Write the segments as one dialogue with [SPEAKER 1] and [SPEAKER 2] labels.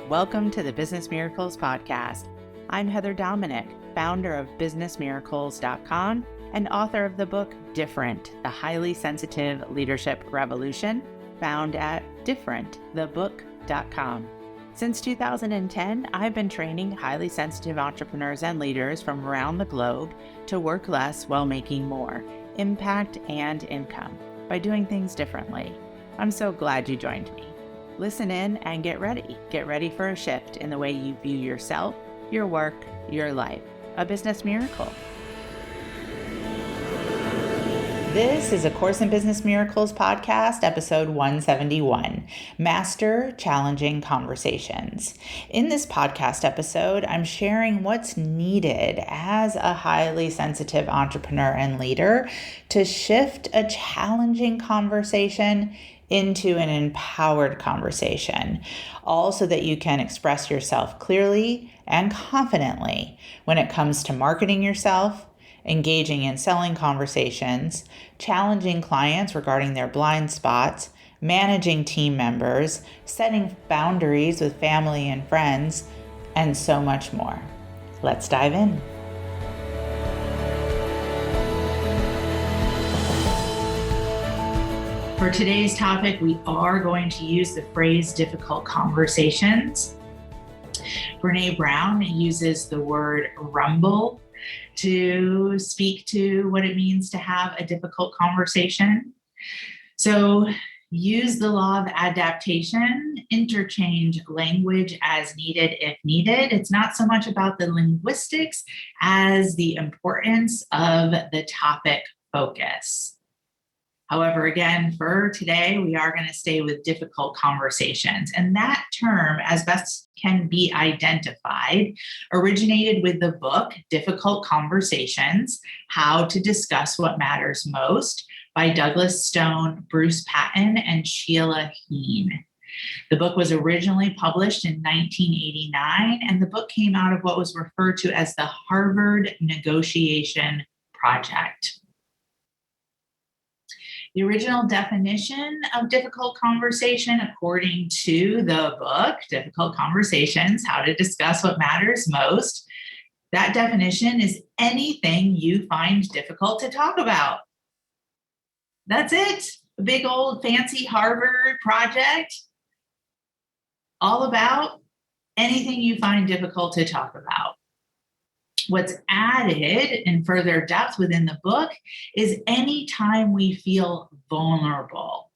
[SPEAKER 1] Welcome to the Business Miracles Podcast. I'm Heather Dominick, founder of BusinessMiracles.com and author of the book Different, The Highly Sensitive Leadership Revolution, found at differentthebook.com. Since 2010, I've been training highly sensitive entrepreneurs and leaders from around the globe to work less while making more impact and income by doing things differently. I'm so glad you joined me. Listen in and get ready. Get ready for a shift in the way you view yourself, your work, your life. A business miracle. This is A Course in Business Miracles podcast, episode 171, Master Challenging Conversations. In this podcast episode, I'm sharing what's needed as a highly sensitive entrepreneur and leader to shift a challenging conversation into an empowered conversation, all so that you can express yourself clearly and confidently when it comes to marketing yourself, engaging in selling conversations, challenging clients regarding their blind spots, managing team members, setting boundaries with family and friends, and so much more. Let's dive in. For today's topic, we are going to use the phrase difficult conversations. Brene Brown uses the word rumble to speak to what it means to have a difficult conversation. So use the law of adaptation, interchange language as needed if needed. It's not so much about the linguistics as the importance of the topic focus. However, again, for today, we are going to stay with difficult conversations. And that term, as best can be identified, originated with the book, Difficult Conversations, How to Discuss What Matters Most by Douglas Stone, Bruce Patton, and Sheila Heen. The book was originally published in 1989, and the book came out of what was referred to as the Harvard Negotiation Project. The original definition of difficult conversation, according to the book, Difficult Conversations, How to Discuss What Matters Most, that definition is anything you find difficult to talk about. That's it. A big old fancy Harvard project, all about anything you find difficult to talk about. What's added in further depth within the book is anytime we feel vulnerable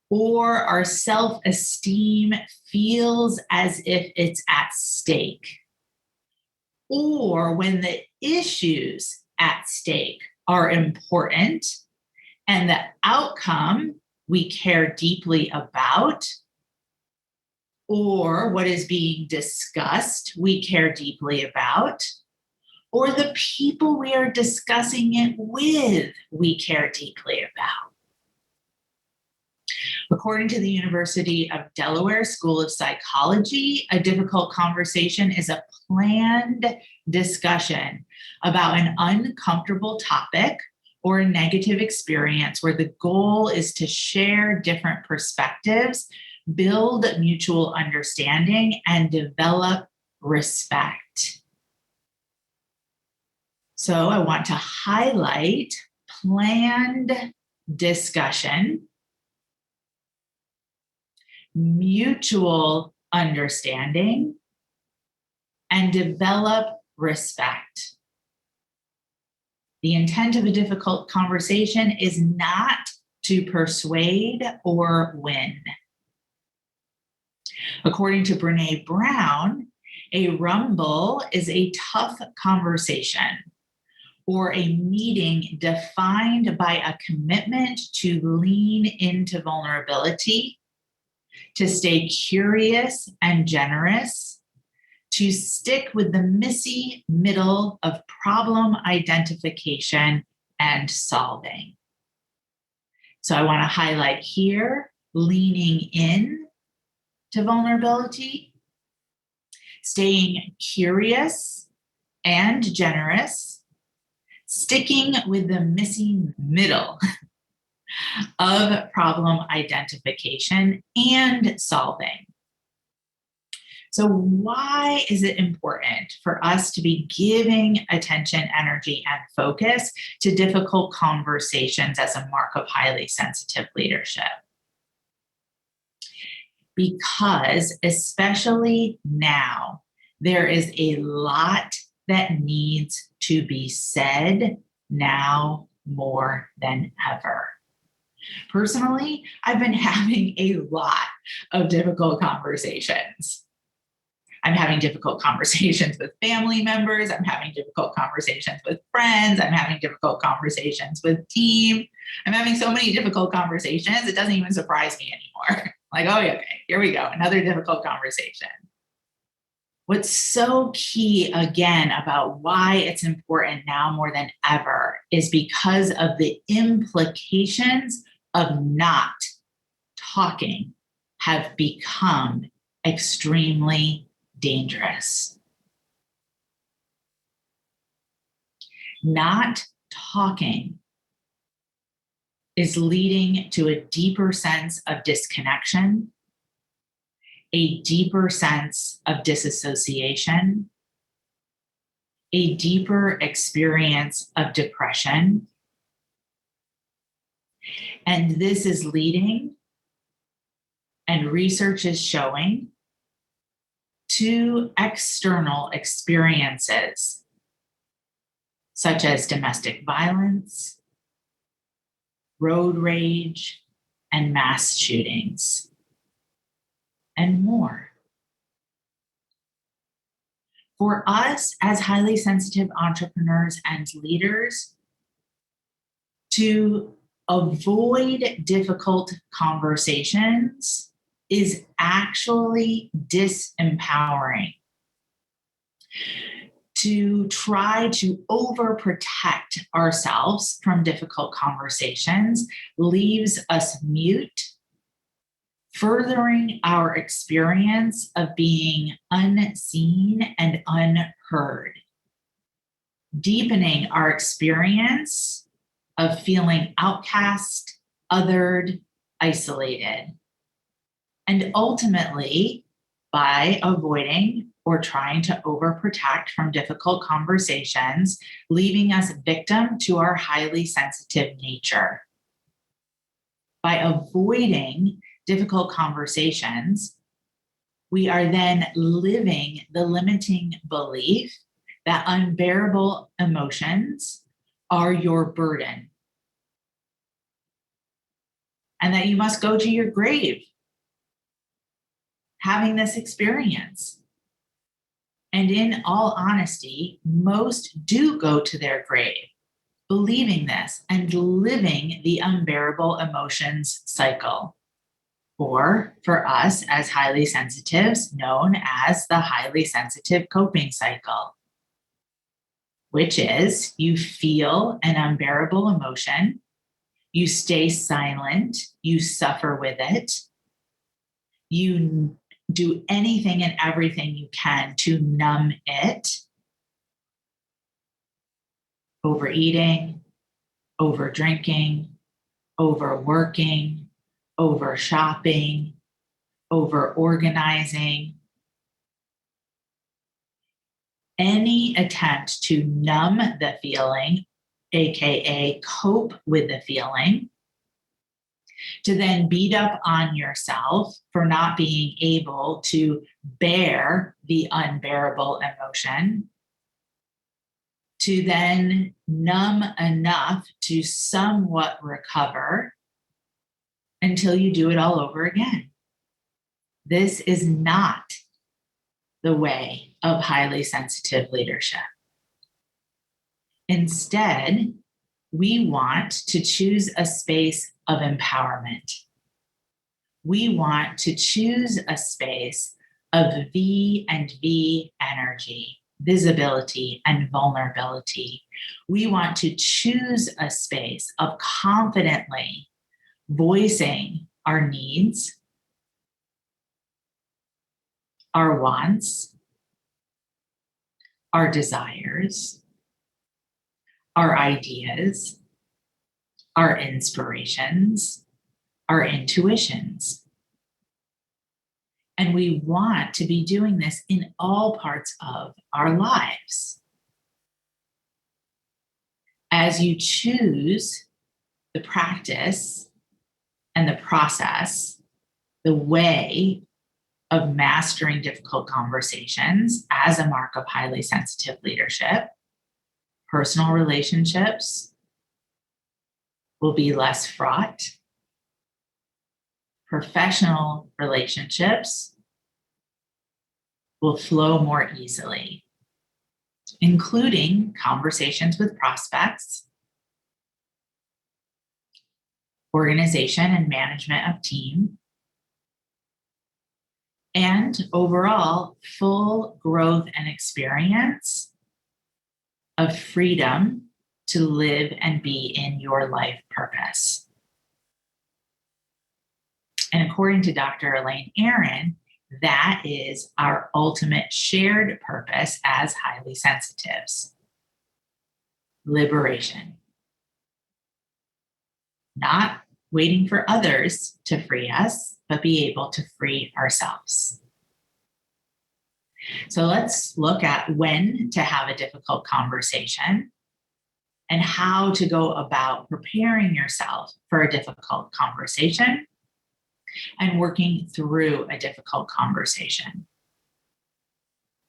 [SPEAKER 1] or our self-esteem feels as if it's at stake, or when the issues at stake are important and the outcome we care deeply about, or what is being discussed we care deeply about, or the people we are discussing it with we care deeply about. According to the University of Delaware School of Psychology, a difficult conversation is a planned discussion about an uncomfortable topic or a negative experience where the goal is to share different perspectives, build mutual understanding, and develop respect. So I want to highlight planned discussion, mutual understanding, and develop respect. The intent of a difficult conversation is not to persuade or win. According to Brene Brown, a rumble is a tough conversation or a meeting defined by a commitment to lean into vulnerability, to stay curious and generous, to stick with the messy middle of problem identification and solving. So I want to highlight here, leaning in to vulnerability, staying curious and generous, sticking with the missing middle of problem identification and solving. So, why is it important for us to be giving attention, energy, and focus to difficult conversations as a mark of highly sensitive leadership? Because, especially now, there is a lot that needs to be said now more than ever. Personally, I've been having a lot of difficult conversations. I'm having difficult conversations with family members. I'm having difficult conversations with friends. I'm having difficult conversations with team. I'm having so many difficult conversations, it doesn't even surprise me anymore. Like, oh, yeah, okay, here we go, another difficult conversation. What's so key, again, about why it's important now more than ever is because of the implications of not talking have become extremely dangerous. Not talking is leading to a deeper sense of disconnection, a deeper sense of disassociation, a deeper experience of depression. And this is leading, and research is showing, to external experiences such as domestic violence, road rage, and mass shootings, and more. For us as highly sensitive entrepreneurs and leaders, to avoid difficult conversations is actually disempowering. To try to overprotect ourselves from difficult conversations leaves us mute, furthering our experience of being unseen and unheard, deepening our experience of feeling outcast, othered, isolated. And ultimately, by avoiding or trying to overprotect from difficult conversations, leaving us victim to our highly sensitive nature. By avoiding difficult conversations, we are then living the limiting belief that unbearable emotions are your burden, and that you must go to your grave having this experience. And in all honesty, most do go to their grave believing this and living the unbearable emotions cycle, or for us as highly sensitives, known as the highly sensitive coping cycle, which is you feel an unbearable emotion, you stay silent, you suffer with it, you do anything and everything you can to numb it. Overeating, over drinking, overworking, over shopping, over organizing. Any attempt to numb the feeling, AKA cope with the feeling, to then beat up on yourself for not being able to bear the unbearable emotion, to then numb enough to somewhat recover until you do it all over again. This is not the way of highly sensitive leadership. Instead, we want to choose a space of empowerment. We want to choose a space of V and V energy, visibility and vulnerability. We want to choose a space of confidently voicing our needs, our wants, our desires, our ideas, our inspirations, our intuitions. And we want to be doing this in all parts of our lives. As you choose the practice and the process, the way of mastering difficult conversations as a mark of highly sensitive leadership, personal relationships will be less fraught. Professional relationships will flow more easily, including conversations with prospects, organization and management of team, and overall full growth and experience of freedom to live and be in your life purpose. And according to Dr. Elaine Aron, that is our ultimate shared purpose as highly sensitives. Liberation. Not waiting for others to free us, but be able to free ourselves. So let's look at when to have a difficult conversation and how to go about preparing yourself for a difficult conversation and working through a difficult conversation.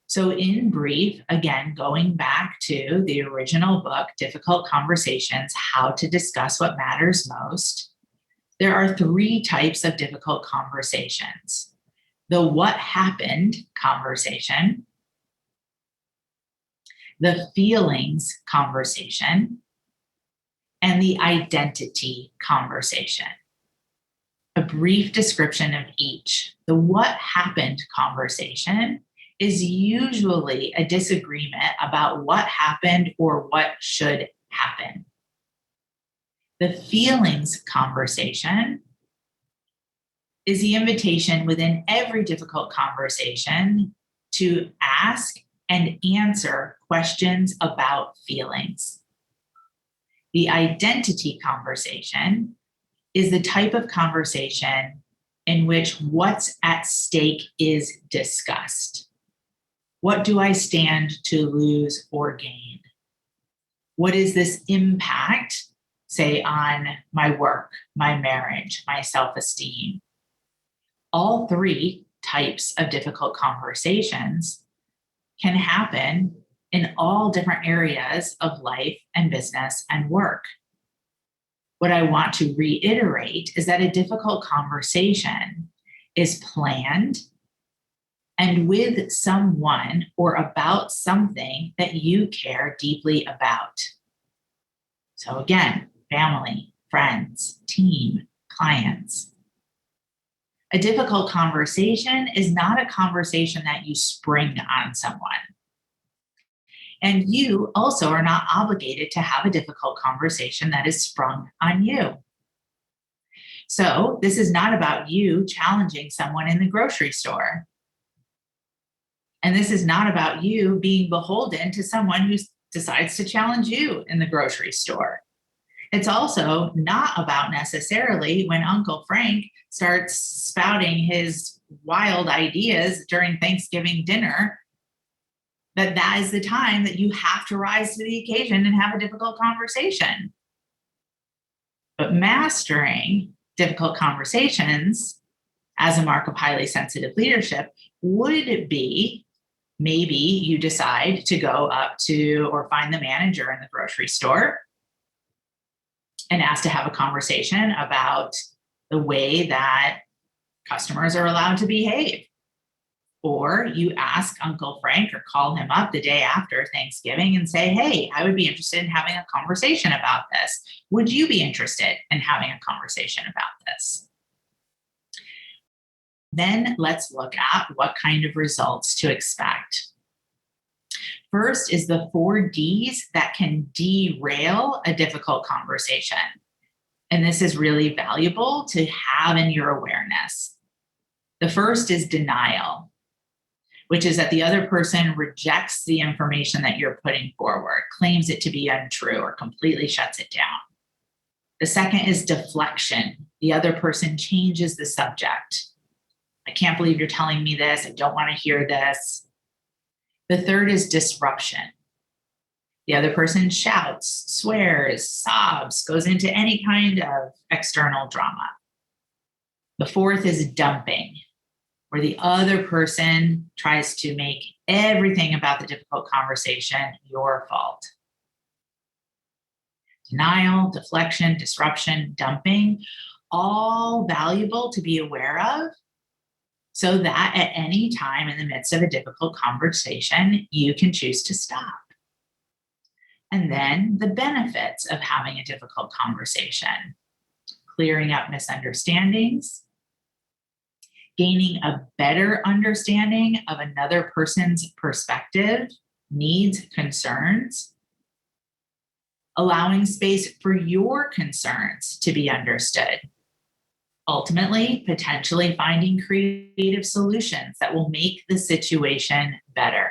[SPEAKER 1] So in brief, again, going back to the original book, Difficult Conversations, How to Discuss What Matters Most, there are 3 types of difficult conversations. The what happened conversation, the feelings conversation, and the identity conversation. A brief description of each. The what happened conversation is usually a disagreement about what happened or what should happen. The feelings conversation is the invitation within every difficult conversation to ask and answer questions about feelings. The identity conversation is the type of conversation in which what's at stake is discussed. What do I stand to lose or gain? What is this impact, say, on my work, my marriage, my self-esteem? All 3 types of difficult conversations can happen in all different areas of life and business and work. What I want to reiterate is that a difficult conversation is planned and with someone or about something that you care deeply about. So again, family, friends, team, clients. A difficult conversation is not a conversation that you spring on someone. And you also are not obligated to have a difficult conversation that is sprung on you. So this is not about you challenging someone in the grocery store. And this is not about you being beholden to someone who decides to challenge you in the grocery store. It's also not about necessarily when Uncle Frank starts spouting his wild ideas during Thanksgiving dinner, that is the time that you have to rise to the occasion and have a difficult conversation. But mastering difficult conversations as a mark of highly sensitive leadership would be maybe you decide to go up to or find the manager in the grocery store and ask to have a conversation about the way that customers are allowed to behave. Or you ask Uncle Frank or call him up the day after Thanksgiving and say, hey, I would be interested in having a conversation about this. Would you be interested in having a conversation about this? Then let's look at what kind of results to expect. First is the 4 Ds that can derail a difficult conversation. And this is really valuable to have in your awareness. The first is denial, which is that the other person rejects the information that you're putting forward, claims it to be untrue, or completely shuts it down. The second is deflection. The other person changes the subject. I can't believe you're telling me this. I don't want to hear this. The third is disruption. The other person shouts, swears, sobs, goes into any kind of external drama. The fourth is dumping, where the other person tries to make everything about the difficult conversation your fault. Denial, deflection, disruption, dumping, all valuable to be aware of so that at any time in the midst of a difficult conversation, you can choose to stop. And then the benefits of having a difficult conversation: clearing up misunderstandings, gaining a better understanding of another person's perspective, needs, concerns, allowing space for your concerns to be understood, ultimately, potentially finding creative solutions that will make the situation better.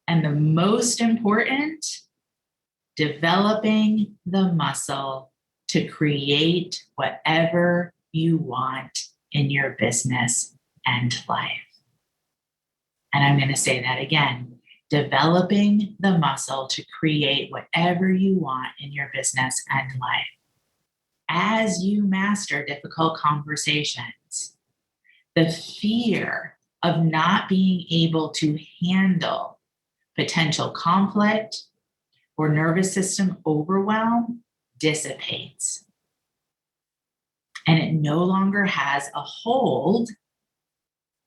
[SPEAKER 1] And the most important, developing the muscle to create whatever you want in your business and life. And I'm going to say that again, developing the muscle to create whatever you want in your business and life. As you master difficult conversations, the fear of not being able to handle potential conflict or nervous system overwhelm dissipates. And it no longer has a hold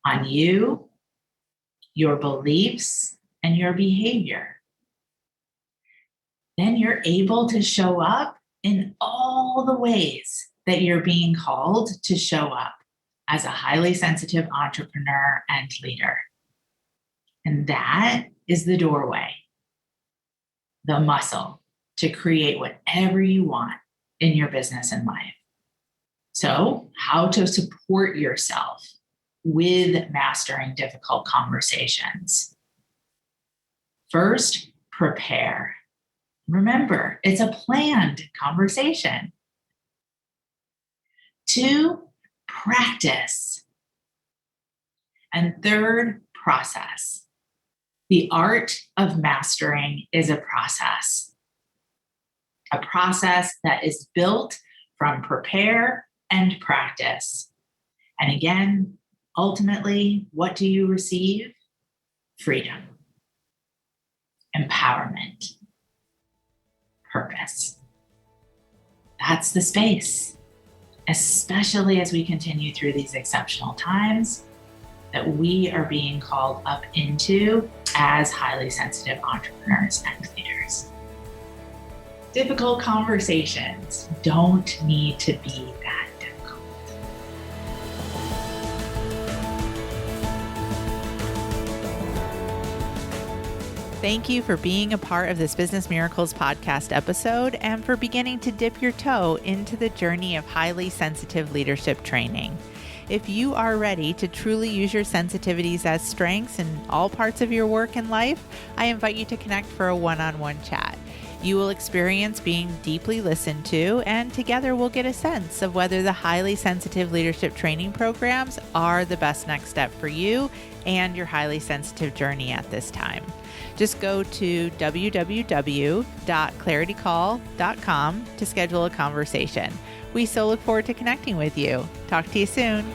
[SPEAKER 1] on you, your beliefs, and your behavior. Then you're able to show up in all the ways that you're being called to show up as a highly sensitive entrepreneur and leader. And that is the doorway, the muscle to create whatever you want in your business and life. So, how to support yourself with mastering difficult conversations. First, prepare. Remember, it's a planned conversation. 2, practice. And 3rd, process. The art of mastering is a process that is built from prepare and practice. And again, ultimately, what do you receive? Freedom, empowerment, purpose. That's the space, especially as we continue through these exceptional times that we are being called up into as highly sensitive entrepreneurs and leaders. Difficult conversations don't need to be that difficult.
[SPEAKER 2] Thank you for being a part of this Business Miracles podcast episode and for beginning to dip your toe into the journey of highly sensitive leadership training. If you are ready to truly use your sensitivities as strengths in all parts of your work and life, I invite you to connect for a one-on-one chat. You will experience being deeply listened to, and together we'll get a sense of whether the highly sensitive leadership training programs are the best next step for you and your highly sensitive journey at this time. Just go to www.claritycall.com to schedule a conversation. We so look forward to connecting with you. Talk to you soon.